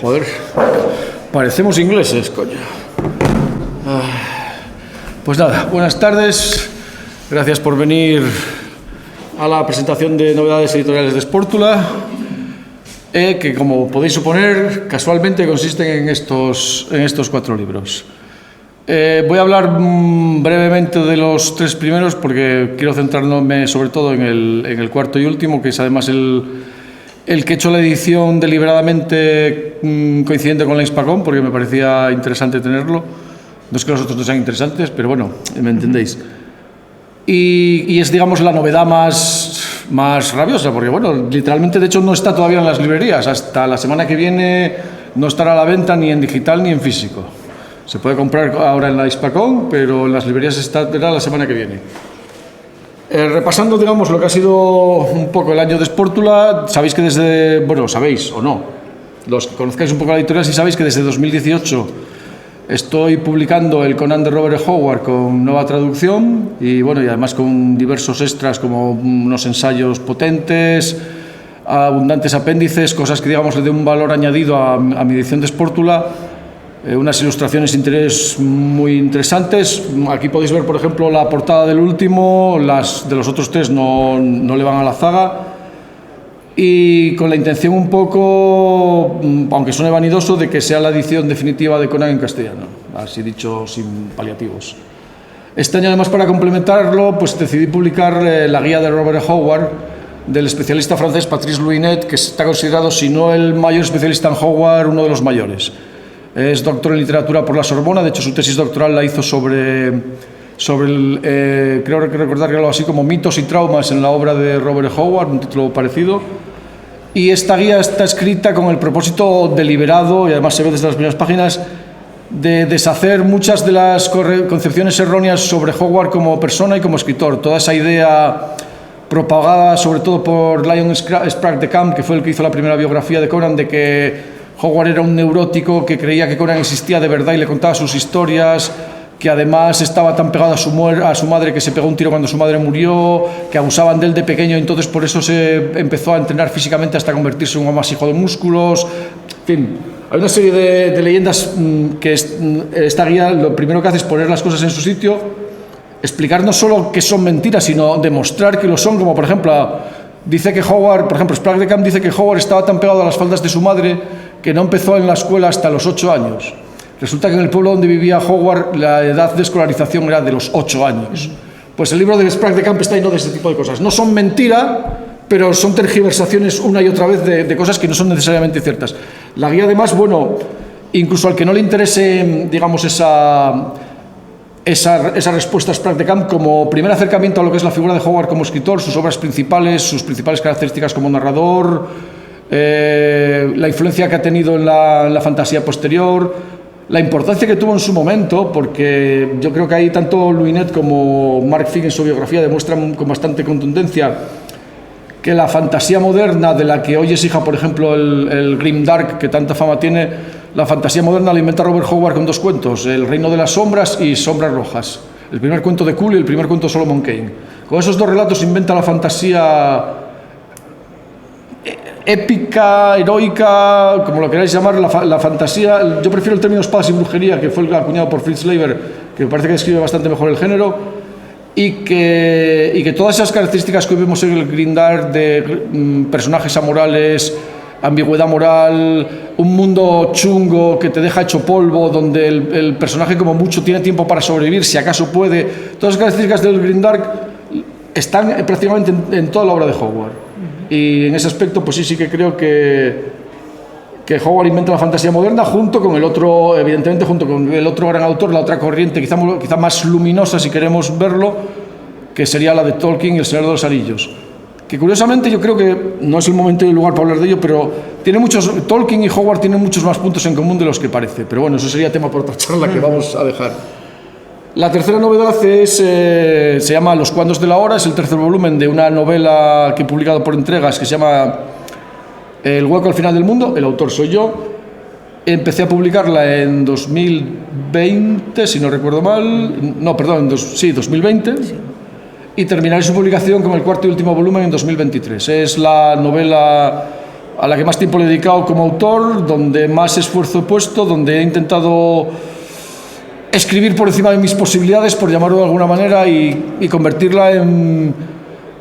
Joder, parecemos ingleses, coño. Pues nada, buenas tardes. Gracias por venir a la presentación de novedades editoriales de Sportula, que, como podéis suponer, casualmente consisten en estos 4 libros. Voy a hablar brevemente de los 3 primeros porque quiero centrarme sobre todo en el cuarto y último, que es además el que he hecho la edición deliberadamente coincidente con la Inspacon, porque me parecía interesante tenerlo. No es que los otros no sean interesantes, pero bueno, me entendéis. Y es, digamos, la novedad más rabiosa, porque, bueno, literalmente, de hecho, no está todavía en las librerías. Hasta la semana que viene no estará a la venta ni en digital ni en físico. Se puede comprar ahora en la Inspacon, pero en las librerías estará la semana que viene. Repasando, digamos, lo que ha sido un poco el año de Sportula, sabéis que desde, bueno, sabéis o no, los que conozcáis un poco la editorial, sí sabéis que desde 2018 estoy publicando el Conan de Robert E. Howard con nueva traducción y, bueno, y además con diversos extras como unos ensayos potentes, abundantes apéndices, cosas que, digamos, le den un valor añadido a mi edición de Sportula. Unas ilustraciones de interés muy interesantes. Aquí podéis ver, por ejemplo, la portada del último. Las de los otros 3 no le van a la zaga, y con la intención un poco, aunque suene vanidoso, de que sea la edición definitiva de Conan en castellano, así dicho sin paliativos. Este año, además, para complementarlo, pues decidí publicar la guía de Robert E. Howard, del especialista francés Patrice Louinet, que está considerado, si no el mayor especialista en Howard, uno de los mayores. Es doctor en literatura por la Sorbona. De hecho, su tesis doctoral la hizo sobre creo recordar que algo así como mitos y traumas en la obra de Robert E. Howard, un título parecido. Y esta guía está escrita con el propósito deliberado, y además se ve desde las primeras páginas, de deshacer muchas de las concepciones erróneas sobre Howard como persona y como escritor. Toda esa idea propagada sobre todo por Lyon Sprague de Camp, que fue el que hizo la primera biografía de Conan, de que Howard era un neurótico que creía que Conan existía de verdad y le contaba sus historias, que además estaba tan pegado a su madre que se pegó un tiro cuando su madre murió, que abusaban de él de pequeño, entonces por eso se empezó a entrenar físicamente hasta convertirse en un amasijo de músculos. En fin, hay una serie de leyendas que esta guía lo primero que hace es poner las cosas en su sitio, explicar no solo que son mentiras, sino demostrar que lo son, como por ejemplo, dice que Howard, por ejemplo, Sprague de Camp dice que Howard estaba tan pegado a las faldas de su madre que no empezó en la escuela hasta los 8 años. Resulta que en el pueblo donde vivía Howard la edad de escolarización era de los 8 años. Pues el libro de Sprague de Camp está lleno de ese tipo de cosas. No son mentira, pero son tergiversaciones una y otra vez de cosas que no son necesariamente ciertas. La guía, además, bueno, incluso al que no le interese, digamos, esa respuesta a Sprague de Camp, como primer acercamiento a lo que es la figura de Howard como escritor, sus obras principales, sus principales características como narrador, la influencia que ha tenido en la fantasía posterior, la importancia que tuvo en su momento, porque yo creo que ahí tanto Louinet como Mark Figg en su biografía demuestran con bastante contundencia que la fantasía moderna, de la que hoy es hija, por ejemplo, el Grimdark, que tanta fama tiene, la fantasía moderna la inventa Robert Howard con 2 cuentos, El Reino de las Sombras y Sombras Rojas. El primer cuento de Kuhl y el primer cuento de Solomon Kane. Con esos 2 relatos inventa la fantasía épica, heroica, como lo queráis llamar, la fantasía. Yo prefiero el término espadas y brujería, que fue el acuñado por Fritz Leiber, que me parece que describe bastante mejor el género, y que todas esas características que hoy vemos en el Grimdark de personajes amorales, ambigüedad moral, un mundo chungo que te deja hecho polvo, donde el personaje como mucho tiene tiempo para sobrevivir, si acaso puede, todas las características del Grimdark están prácticamente en toda la obra de Howard. Y en ese aspecto, pues sí que creo que Howard inventa la fantasía moderna junto con el otro, evidentemente, junto con el otro gran autor, la otra corriente quizá más luminosa, si queremos verlo, que sería la de Tolkien y El Señor de los Anillos. Que curiosamente yo creo que no es el momento y el lugar para hablar de ello, pero Tolkien y Howard tienen muchos más puntos en común de los que parece. Pero bueno, eso sería tema para otra charla que vamos a dejar. La tercera novedad se llama Los Cuandos de la Hora, es el tercer volumen de una novela que he publicado por entregas que se llama El hueco al final del mundo. El autor soy yo. Empecé a publicarla en 2020, si no recuerdo mal. No, perdón, 2020. Sí. y terminaré su publicación con el cuarto y último volumen en 2023. Es la novela a la que más tiempo le he dedicado como autor, donde más esfuerzo he puesto, donde he intentado escribir por encima de mis posibilidades, por llamarlo de alguna manera, y convertirla en...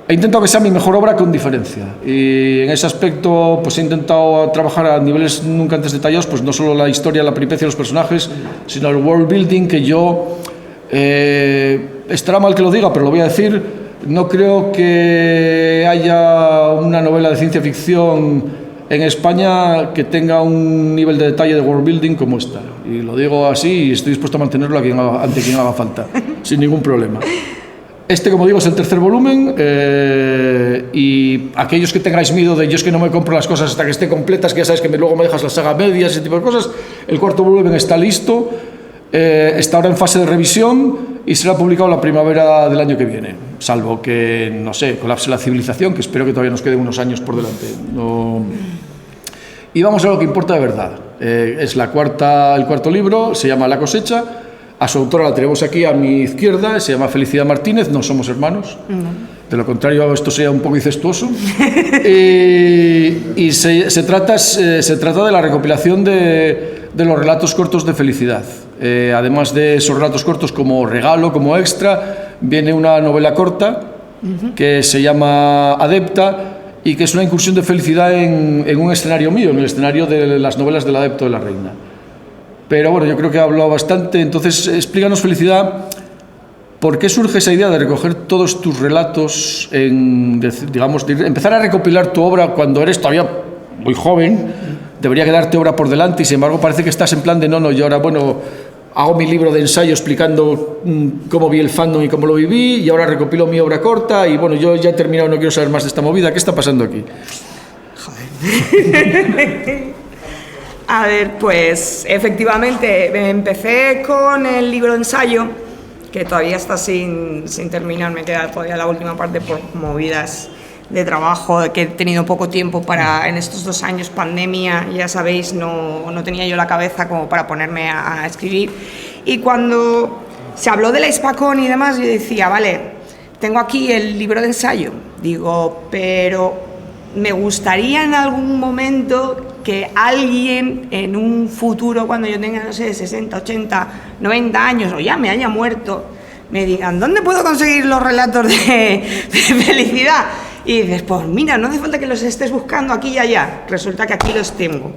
He intentado que sea mi mejor obra con diferencia, y en ese aspecto pues he intentado trabajar a niveles nunca antes detallados, pues no solo la historia, la peripecia de los personajes, sino el world building, que yo, estará mal que lo diga, pero lo voy a decir, no creo que haya una novela de ciencia ficción en España que tenga un nivel de detalle de world building como esta, y lo digo así y estoy dispuesto a mantenerlo ante quien haga falta, sin ningún problema. Este, como digo, es el tercer volumen, y aquellos que tengáis miedo de yo es que no me compro las cosas hasta que esté completas, que ya sabes que luego me dejas la saga medias, ese tipo de cosas, el cuarto volumen está listo, está ahora en fase de revisión y será publicado la primavera del año que viene, salvo que, no sé, colapse la civilización, que espero que todavía nos queden unos años por delante. No... Y vamos a lo que importa de verdad. Es el cuarto libro, se llama La cosecha. A su autora la tenemos aquí a mi izquierda, se llama Felicidad Martínez, no somos hermanos, de lo contrario esto sería un poco incestuoso. Y se trata de la recopilación de los relatos cortos de Felicidad. Además de esos relatos cortos, como regalo, como extra, viene una novela corta que se llama Adepta, y que es una incursión de Felicidad en un escenario mío, en el escenario de las novelas del Adepto de la Reina. Pero bueno, yo creo que he hablado bastante, entonces explícanos, Felicidad, ¿por qué surge esa idea de recoger todos tus relatos, digamos, de empezar a recopilar tu obra cuando eres todavía muy joven? Debería quedarte obra por delante y sin embargo parece que estás en plan de no, yo ahora, bueno, hago mi libro de ensayo explicando cómo vi el fandom y cómo lo viví, y ahora recopilo mi obra corta y bueno, yo ya he terminado, no quiero saber más de esta movida. ¿Qué está pasando aquí? Joder. A ver, pues efectivamente empecé con el libro de ensayo, que todavía está sin terminar, me queda todavía la última parte por movidas de trabajo, que he tenido poco tiempo para, en estos 2 años pandemia, ya sabéis, no tenía yo la cabeza como para ponerme a escribir. Y cuando se habló de la Hispacón y demás, yo decía, vale, tengo aquí el libro de ensayo, digo, pero me gustaría en algún momento que alguien en un futuro, cuando yo tenga, no sé, 60, 80, 90 años, o ya me haya muerto, me digan, ¿dónde puedo conseguir los relatos de Felicidad? Y dices, pues mira, no hace falta que los estés buscando aquí y allá, resulta que aquí los tengo.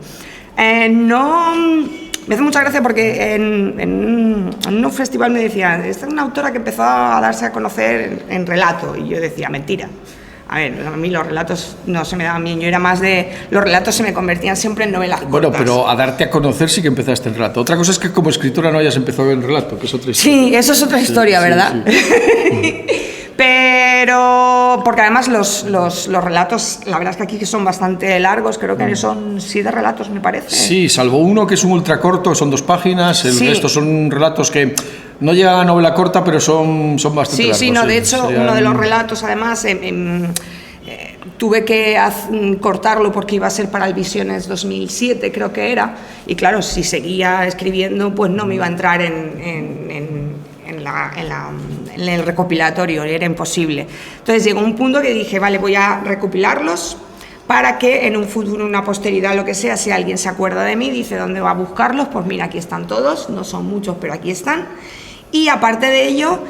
Me hace mucha gracia porque en un festival me decían, esta es una autora que empezó a darse a conocer en relato, y yo decía, mentira. A ver, a mí los relatos no se me daban bien, yo era más de... Los relatos se me convertían siempre en novelas cortas. Bueno, pero a darte a conocer sí que empezaste en relato. Otra cosa es que como escritora no hayas empezado en relato, que es otra historia. Sí, eso es otra historia, sí, ¿verdad? Sí. Pero... Porque además los relatos, la verdad es que aquí son bastante largos, creo que son 7 relatos, me parece. Sí, salvo uno que es un ultracorto, son 2 páginas, el resto son relatos que... No llega a novela corta, pero son bastante largos. Sí, no, de hecho, uno de los relatos, además, tuve que cortarlo porque iba a ser para el Visiones 2007, creo que era, y claro, si seguía escribiendo, pues no me iba a entrar en el recopilatorio, era imposible. Entonces llegó un punto que dije, vale, voy a recopilarlos para que en un futuro, una posteridad, lo que sea, si alguien se acuerda de mí, dice, ¿dónde va a buscarlos? Pues mira, aquí están todos, no son muchos, pero aquí están. Y aparte de ello,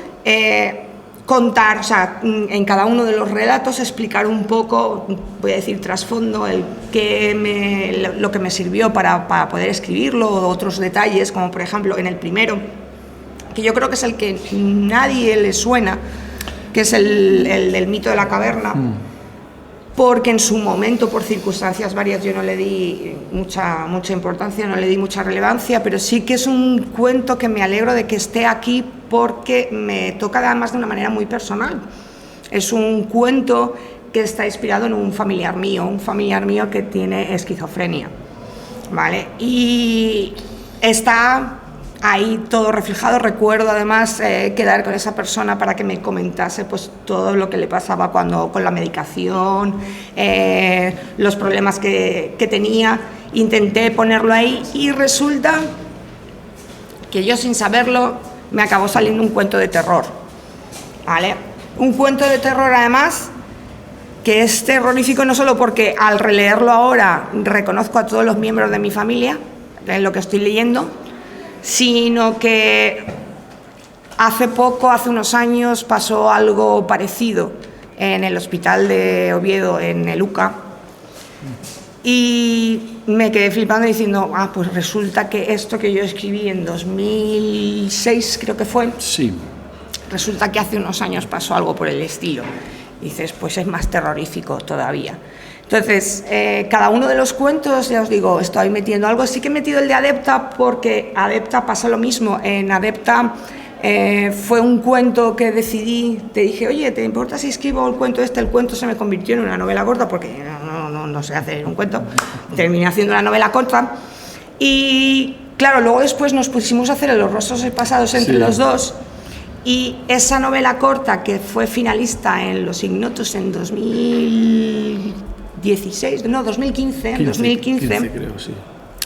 contar, o sea, en cada uno de los relatos explicar un poco, voy a decir trasfondo, lo que me sirvió para poder escribirlo, otros detalles, como por ejemplo en el primero, que yo creo que es el que nadie le suena, que es el del mito de la caverna, porque en su momento, por circunstancias varias, yo no le di mucha importancia, no le di mucha relevancia, pero sí que es un cuento que me alegro de que esté aquí porque me toca además de una manera muy personal. Es un cuento que está inspirado en un familiar mío que tiene esquizofrenia, ¿vale? Y está ahí todo reflejado. Recuerdo además quedar con esa persona para que me comentase pues todo lo que le pasaba con la medicación, los problemas que tenía. Intenté ponerlo ahí y resulta que yo sin saberlo me acabó saliendo un cuento de terror, ¿vale? Un cuento de terror, además, que es terrorífico no solo porque al releerlo ahora reconozco a todos los miembros de mi familia en lo que estoy leyendo, sino que hace unos años, pasó algo parecido en el hospital de Oviedo, en el UCA, y me quedé flipando diciendo, pues resulta que esto que yo escribí en 2006, creo que fue, sí, resulta que hace unos años pasó algo por el estilo. Y dices, pues es más terrorífico todavía. Entonces, cada uno de los cuentos, ya os digo, estoy metiendo algo. Sí que he metido el de Adepta, porque Adepta pasa lo mismo. En Adepta fue un cuento que decidí, te dije, oye, ¿te importa si escribo el cuento este? El cuento se me convirtió en una novela corta, porque no sé hacer un cuento. Terminé haciendo una novela corta. Y claro, luego después nos pusimos a hacer Los rostros pasados entre los dos. Y esa novela corta, que fue finalista en Los Ignotos en 2015, creo, sí.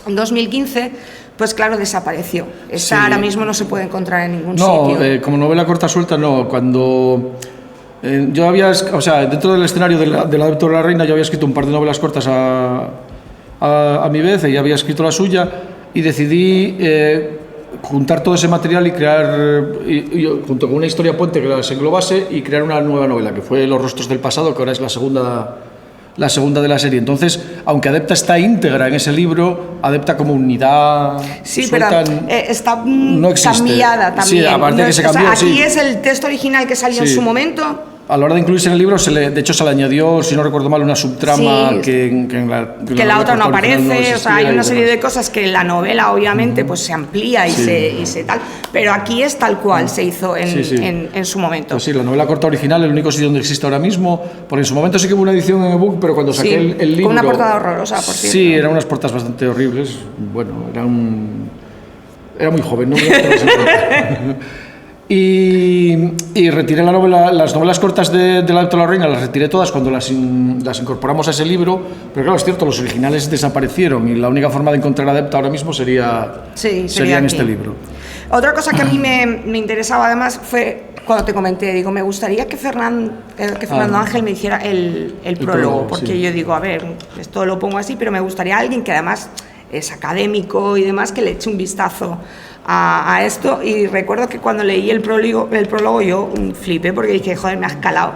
En 2015, pues claro, desapareció. Esa ahora mismo no se puede encontrar en ningún sitio. No, como novela corta suelta no. Cuando yo había, o sea, dentro del escenario del Adepto de la Reina, yo había escrito un par de novelas cortas a mi vez, ella había escrito la suya, y decidí juntar todo ese material y crear, junto con una historia puente que las englobase, y crear una nueva novela, que fue Los rostros del pasado, que ahora es la segunda de la serie. Entonces, aunque Adepta está íntegra en ese libro, Adepta como unidad suelta, pero está no cambiada también. Sí, aparte de que se cambió, aquí es el texto original que salió en su momento. A la hora de incluirse en el libro, de hecho se le añadió, si no recuerdo mal, una subtrama que la otra no aparece, o sea, hay una serie de cosas que en la novela obviamente pues se amplía y se tal, pero aquí es tal cual se hizo en su momento. Pues sí, la novela corta original, el único sitio donde existe ahora mismo, porque en su momento sí que hubo una edición en ebook, pero cuando saqué el libro... Con una portada horrorosa, por cierto. Sí, eran unas portadas bastante horribles, bueno, era muy joven, ¿no? Y retiré las novelas cortas de la Adepto de la Reina, las retiré todas cuando las incorporamos a ese libro, pero claro, es cierto, los originales desaparecieron y la única forma de encontrar Adepta ahora mismo sería en este libro. Otra cosa que a mí me interesaba además fue cuando te comenté, digo, me gustaría que Fernando Ángel me hiciera el prólogo, porque yo digo, a ver, esto lo pongo así, pero me gustaría alguien que además es académico y demás, que le eche un vistazo a esto. Y recuerdo que cuando leí el prólogo yo flipé, porque dije, joder, me has calado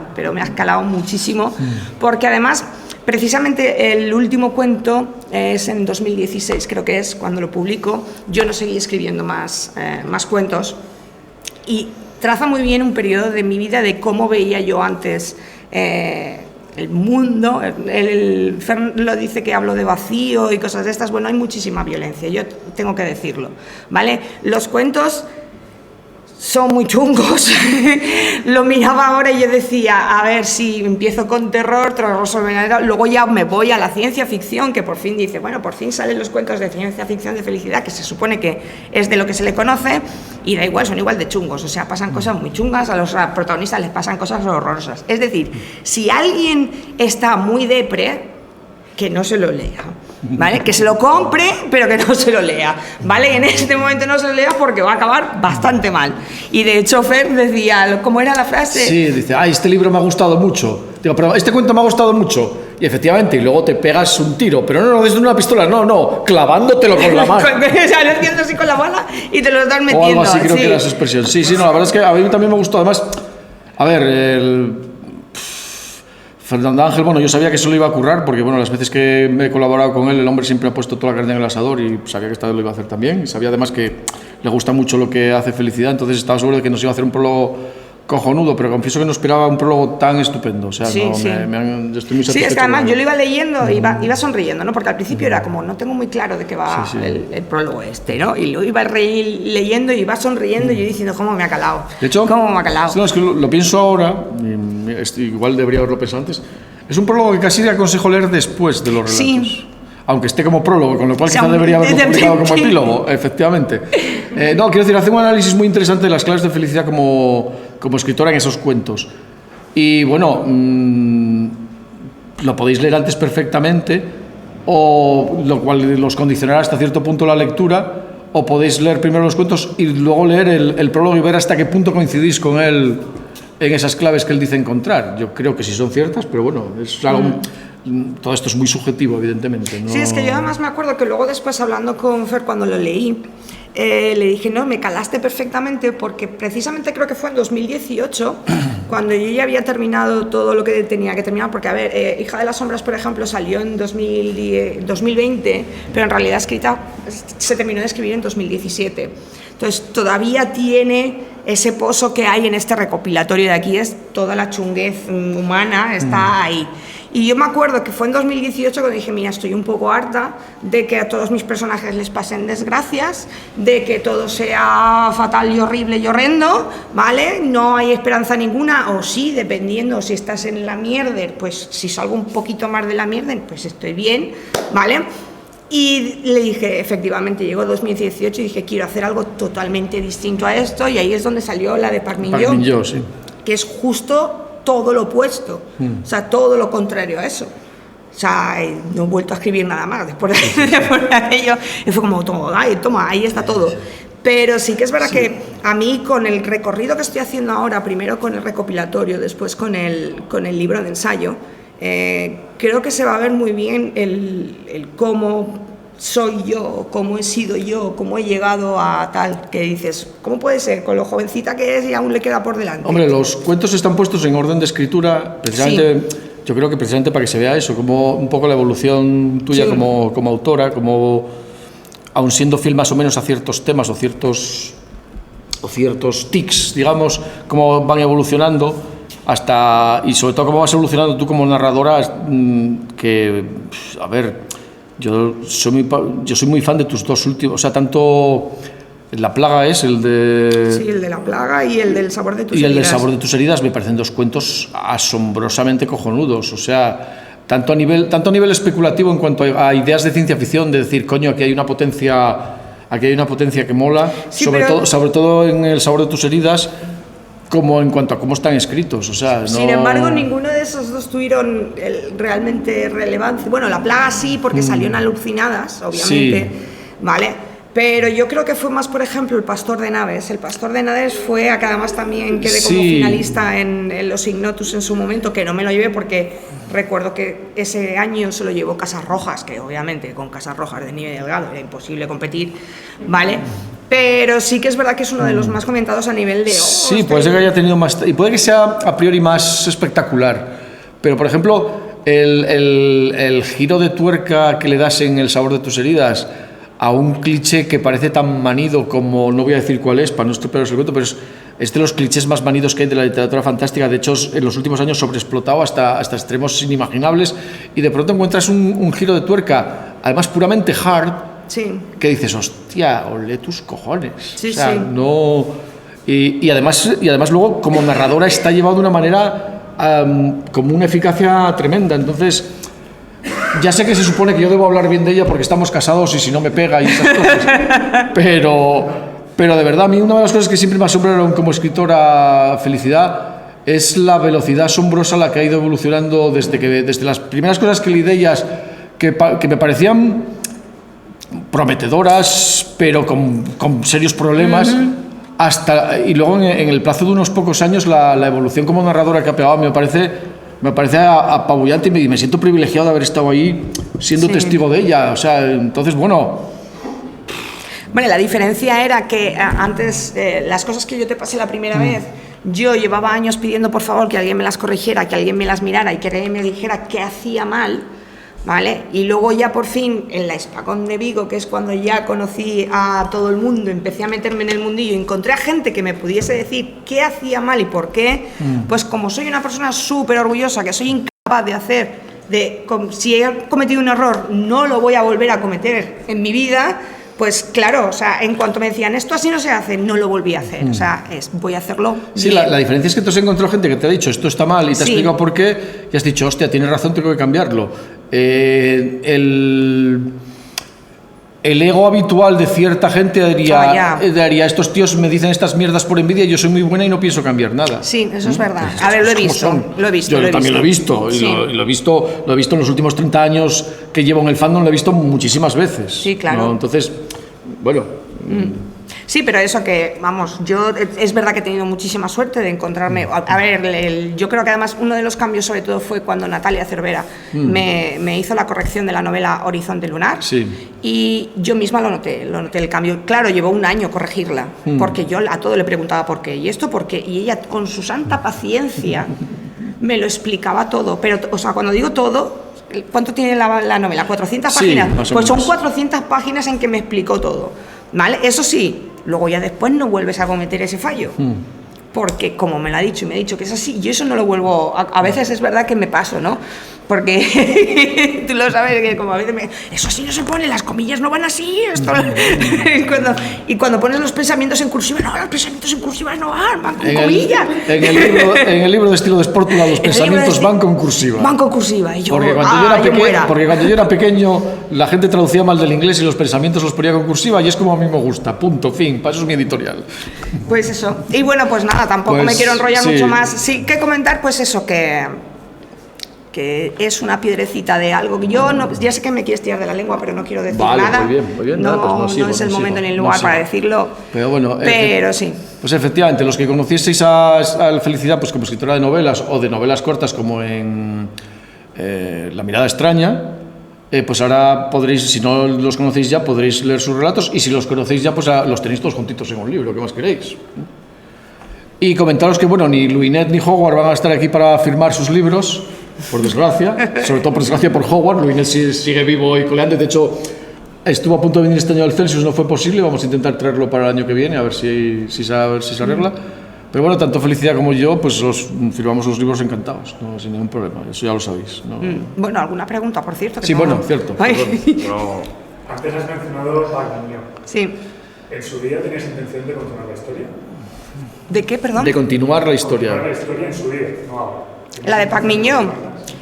muchísimo, porque además precisamente el último cuento es en 2016, creo que es cuando lo publico. Yo no seguí escribiendo más cuentos, y traza muy bien un periodo de mi vida de cómo veía yo antes el mundo. Fern lo dice, que hablo de vacío y cosas de estas. Bueno, hay muchísima violencia, yo tengo que decirlo, ¿vale? Los cuentos son muy chungos. Lo miraba ahora y yo decía, a ver, si empiezo con terror, luego ya me voy a la ciencia ficción, que por fin dice, bueno, por fin salen los cuentos de ciencia ficción de felicidad, que se supone que es de lo que se le conoce, y da igual, son igual de chungos, o sea, pasan cosas muy chungas, a los protagonistas les pasan cosas horrorosas. Es decir, si alguien está muy depre, que no se lo lea, ¿vale? Que se lo compre, pero que no se lo lea, ¿vale? En este momento no se lo lea porque va a acabar bastante mal. Y de hecho Fer decía, ¿cómo era la frase? Sí, dice, este libro me ha gustado mucho. Digo, pero este cuento me ha gustado mucho. Y efectivamente, y luego te pegas un tiro, pero no desde una pistola, no, clavándotelo con la mano. O sea, lo haciendo así con la bala y te lo estás metiendo. O algo así, creo que era su expresión. Sí, no, la verdad es que a mí también me gustó. Además, a ver, Fernando Ángel, bueno, yo sabía que eso lo iba a currar, porque bueno, las veces que me he colaborado con él, el hombre siempre ha puesto toda la carne en el asador, y sabía que esta vez lo iba a hacer también, y sabía además que le gusta mucho lo que hace Felicidad, entonces estaba seguro de que nos iba a hacer un prólogo cojonudo, pero confieso que no esperaba un prólogo tan estupendo, o sea, yo estoy muy satisfecho. Sí, es que además yo lo iba leyendo, iba sonriendo, ¿no? Porque al principio era como, no tengo muy claro de qué va el prólogo este, ¿no? Y lo iba leyendo y iba sonriendo, y yo diciendo, ¿cómo me ha calado? De hecho, ¿cómo me ha calado? No, es que lo pienso ahora, igual debería haberlo pensado antes, es un prólogo que casi le aconsejo leer después de los relatos. Sí. Aunque esté como prólogo, con lo cual quizá debería haberlo publicado como epílogo, efectivamente. No, quiero decir, hace un análisis muy interesante de las claves de Felicidad como escritora en esos cuentos. Y bueno, lo podéis leer antes perfectamente, o lo cual los condicionará hasta cierto punto la lectura, o podéis leer primero los cuentos y luego leer el prólogo y ver hasta qué punto coincidís con él en esas claves que él dice encontrar. Yo creo que sí son ciertas, pero bueno, es algo... Todo esto es muy subjetivo, evidentemente, ¿no? Sí, es que yo además me acuerdo que luego después hablando con Fer cuando lo leí, le dije, no, me calaste perfectamente porque precisamente creo que fue en 2018 cuando yo ya había terminado todo lo que tenía que terminar, porque a ver, Hija de las Sombras, por ejemplo, salió en 2020, pero en realidad se terminó de escribir en 2017. Entonces todavía tiene ese pozo que hay en este recopilatorio de aquí, es toda la chunguez humana, está ahí. Y yo me acuerdo que fue en 2018 cuando dije, mira, estoy un poco harta de que a todos mis personajes les pasen desgracias, de que todo sea fatal y horrible y horrendo, ¿vale? No hay esperanza ninguna, o sí, dependiendo si estás en la mierda, pues si salgo un poquito más de la mierda, pues estoy bien, ¿vale? Y le dije, efectivamente, llegó 2018 y dije, quiero hacer algo totalmente distinto a esto, y ahí es donde salió la de Parmigió, sí. Que es justo todo lo opuesto, o sea, todo lo contrario a eso. O sea, no he vuelto a escribir nada más después de aquello, y fue como, toma, ahí está todo. Pero sí que es verdad que a mí, con el recorrido que estoy haciendo ahora, primero con el recopilatorio, después con el libro de ensayo, creo que se va a ver muy bien el cómo soy yo, cómo he sido yo, cómo he llegado a tal, que dices, ¿cómo puede ser? Con lo jovencita que es y aún le queda por delante. Hombre, los cuentos están puestos en orden de escritura, precisamente, sí. Yo creo que precisamente para que se vea eso, como un poco la evolución tuya, sí. como autora, como aun siendo fiel más o menos a ciertos temas o ciertos tics, digamos, cómo van evolucionando hasta, y sobre todo cómo vas evolucionando tú como narradora, que, a ver, yo soy muy fan de tus dos últimos, o sea, tanto La Plaga es el de... Sí, el de La Plaga y el del Sabor de tus heridas. Y el del Sabor de tus heridas me parecen dos cuentos asombrosamente cojonudos, o sea, tanto a nivel especulativo en cuanto a ideas de ciencia ficción, de decir, coño, aquí hay una potencia que mola, sí, sobre todo en el Sabor de tus heridas, como en cuanto a cómo están escritos, o sea, no... Sin embargo, ninguno de esos dos tuvieron realmente relevancia. Bueno, La Plaga sí, porque salió en Alucinadas, obviamente, sí. ¿Vale? Pero yo creo que fue más, por ejemplo, El Pastor de Naves. El Pastor de Naves fue, que además también quedé como finalista en los Ignotus en su momento, que no me lo llevé porque recuerdo que ese año se lo llevó Casas Rojas, que obviamente con Casas Rojas de Nieve Delgado era imposible competir, ¿vale? Pero sí que es verdad que es uno de los más comentados a nivel de... Sí, puede ser que haya tenido más... Y puede que sea a priori más espectacular. Pero, por ejemplo, el giro de tuerca que le das en El Sabor de tus heridas a un cliché que parece tan manido como... No voy a decir cuál es, para no estropearos el cuento, pero es de los clichés más manidos que hay de la literatura fantástica. De hecho, en los últimos años sobreexplotado hasta extremos inimaginables. Y de pronto encuentras un giro de tuerca, además puramente hard, sí. Que dices, hostia, olé tus cojones. Sí, o sea, sí. No... Y además luego, como narradora, está llevado de una manera como una eficacia tremenda. Entonces, ya sé que se supone que yo debo hablar bien de ella porque estamos casados y si no me pega y esas cosas. Pero de verdad, a mí una de las cosas que siempre me asombraron como escritora Felicidad es la velocidad asombrosa a la que ha ido evolucionando desde las primeras cosas que leí de ellas, que me parecían prometedoras, pero con serios problemas, y luego en el plazo de unos pocos años la evolución como narradora que ha pegado me parece apabullante y me siento privilegiado de haber estado ahí siendo testigo de ella. O sea, entonces, bueno... Bueno, la diferencia era que antes, las cosas que yo te pasé la primera vez, yo llevaba años pidiendo por favor que alguien me las corrigiera, que alguien me las mirara y que alguien me dijera qué hacía mal, ¿vale? Y luego ya por fin en la Spacón de Vigo, que es cuando ya conocí a todo el mundo, empecé a meterme en el mundillo, encontré a gente que me pudiese decir qué hacía mal y por qué, pues como soy una persona súper orgullosa, que soy incapaz de hacer, si he cometido un error, no lo voy a volver a cometer en mi vida, pues claro, o sea, en cuanto me decían esto así no se hace, no lo volví a hacer, o sea, voy a hacerlo bien. Sí, la diferencia es que tú has encontrado gente que te ha dicho esto está mal y te ha explicado por qué y has dicho, hostia, tienes razón, tengo que cambiarlo. El ego habitual de cierta gente diría, estos tíos me dicen estas mierdas por envidia y yo soy muy buena y no pienso cambiar nada. Sí, eso es verdad. A ver, lo he visto. Yo también lo he visto. Y lo he visto en los últimos 30 años que llevo en el fandom, lo he visto muchísimas veces. Sí, claro. ¿No? Entonces, bueno... Sí, pero eso que, vamos, yo es verdad que he tenido muchísima suerte de encontrarme. A ver, yo creo que además uno de los cambios sobre todo fue cuando Natalia Cervera me hizo la corrección de la novela Horizonte Lunar. Sí. Y yo misma lo noté el cambio. Claro, llevó un año corregirla, porque yo a todo le preguntaba por qué, y esto por qué, y ella con su santa paciencia me lo explicaba todo. Pero, o sea, cuando digo todo, ¿cuánto tiene la novela? ¿400 páginas? Más o Pues son menos. 400 páginas en que me explicó todo, ¿vale? Eso sí, luego ya después no vuelves a cometer ese fallo. Porque como me lo ha dicho y me ha dicho que es así, yo eso no lo vuelvo, a veces es verdad que me paso, ¿no? Porque tú lo sabes, que como a veces eso así no se pone, las comillas no van así, esto, y cuando pones los pensamientos en cursiva, no, los pensamientos en cursiva no van con comillas. En el libro de estilo de Sportula, los pensamientos van con cursiva. Van con cursiva, y yo, Porque cuando yo era pequeño, la gente traducía mal del inglés y los pensamientos los ponía con cursiva, y es como a mí me gusta, punto, fin, para eso es mi editorial. Pues eso, y bueno, pues nada, tampoco Pues, me quiero enrollar sí. mucho más. Sí que comentar, pues eso, que es una piedrecita de algo que yo no, ya sé que me quieres tirar de la lengua, pero no quiero decir Vale, nada. muy bien, no, nada, pues no sigo, no es el no momento sigo, ni el no lugar sigo. para decirlo, Pero bueno, pero sí. Pues efectivamente, los que conocieseis a Felicidad pues como escritora de novelas o de novelas cortas como en La mirada extraña, pues ahora podréis, si no los conocéis ya, podréis leer sus relatos, y si los conocéis ya, pues los tenéis todos juntitos en un libro, ¿qué más queréis? Y comentaros que, bueno, ni Luinet ni Howard van a estar aquí para firmar sus libros, por desgracia, sobre todo por desgracia por Howard. Luinet sigue vivo y coleando, y de hecho estuvo a punto de venir este año al Celsius, no fue posible, vamos a intentar traerlo para el año que viene, a ver si se arregla. Pero bueno, tanto Felicidad como yo, pues firmamos los libros encantados, ¿no? Sin ningún problema, eso ya lo sabéis, ¿no? Bueno, alguna pregunta, por cierto. Que Sí, no- bueno, cierto. Ay. Perdón. Antes has mencionado Pagniño. Sí. ¿En su día tenías intención de continuar la historia? ¿De qué, perdón? De continuar la historia. Continuar la historia en su día, no ahora. La de Pac Miñón.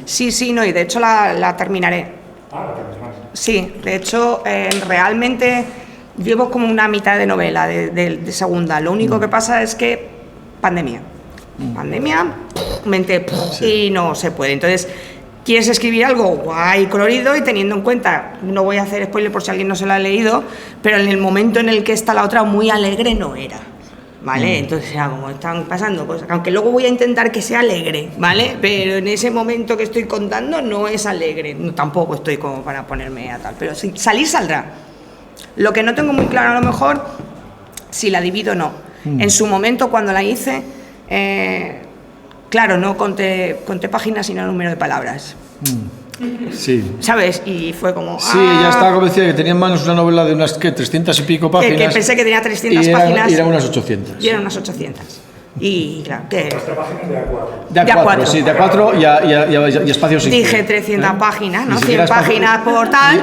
Sí, no, y de hecho la terminaré. Ah, la terminarás. Sí, de hecho, realmente llevo como una mitad de novela, de segunda. Lo único que pasa es que pandemia, mente, y no se puede. Entonces, quieres escribir algo guay, colorido, y teniendo en cuenta, no voy a hacer spoiler por si alguien no se lo ha leído, pero en el momento en el que está la otra muy alegre no era. ¿Vale? Entonces, como están pasando cosas, aunque luego voy a intentar que sea alegre, ¿vale? Pero en ese momento que estoy contando no es alegre, no, tampoco estoy como para ponerme a tal, pero sí, salir saldrá. Lo que no tengo muy claro a lo mejor, si la divido o no. En su momento cuando la hice, claro, no conté páginas sino número de palabras. Sí. ¿Sabes? Y fue como... Sí, ella estaba convencida de que tenía en manos una novela de unas 300 y pico páginas. que pensé que tenía 300 y páginas. Y eran unas 800. Y eran unas 800. Y claro, que... Las páginas de A4. De A4, sí, de A4 y espacios sin Dije fin. 300 páginas, ¿no? Ni 100 siquiera páginas por tal,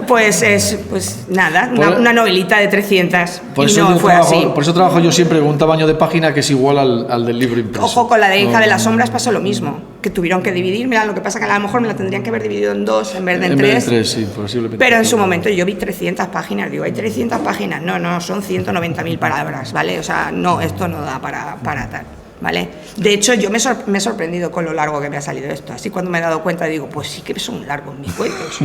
pues es, pues nada, una novelita de 300. Por Y eso, no fue así. por eso trabajo yo siempre con un tamaño de página que es igual al del libro impreso. Ojo, con la de Hija de las Sombras pasó lo mismo, que tuvieron que dividir. Mira, lo que pasa que a lo mejor me la tendrían que haber dividido en dos en vez de en tres. Sí, posiblemente. Pero en su momento yo vi 300 páginas, digo, hay 300 páginas, no, son 190.000 palabras, ¿vale? O sea, no, esto no da para tal, ¿vale? De hecho, yo me he sorprendido con lo largo que me ha salido esto, así cuando me he dado cuenta digo, pues sí que son largos mis cuentos,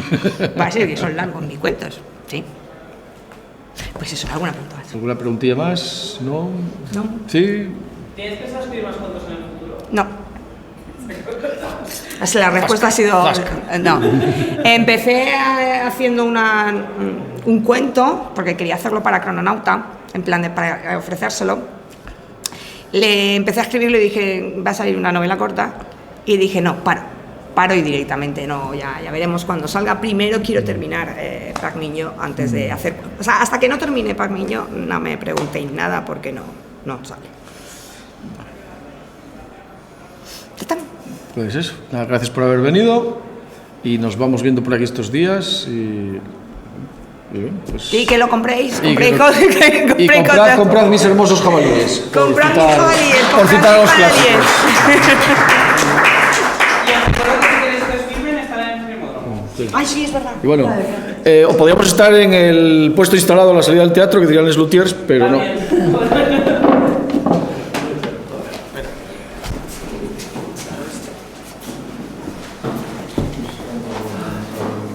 va a ser que son largos mis cuentos, sí. Pues eso, ¿alguna pregunta más? ¿Alguna preguntilla más? ¿No? ¿No? ¿Sí? ¿Tienes pensado escribir más cuentos en el futuro? No. La respuesta ha sido no. Empecé haciendo un cuento, porque quería hacerlo para Crononauta, en plan de para ofrecérselo. Le empecé a escribirlo y dije, va a salir una novela corta, y dije, no, paro y directamente, no, ya veremos cuando salga. Primero quiero terminar Pac Miñón antes de hacer... O sea, hasta que no termine Pac Miñón no me preguntéis nada porque no sale. ¿Qué tal? Pues eso. Nada, gracias por haber venido y nos vamos viendo por aquí estos días y bien, pues... Y que lo compréis, Y compréis que comprad mis hermosos jabalíes. Comprad mis jabalíes, por citar a los comprad mis clásicos. Y el foro que queréis que os firmen estará en Filmódromo. Ay, sí, es verdad. Y bueno, o podríamos estar en el puesto instalado a la salida del teatro, que dirían les luthiers, pero no. También.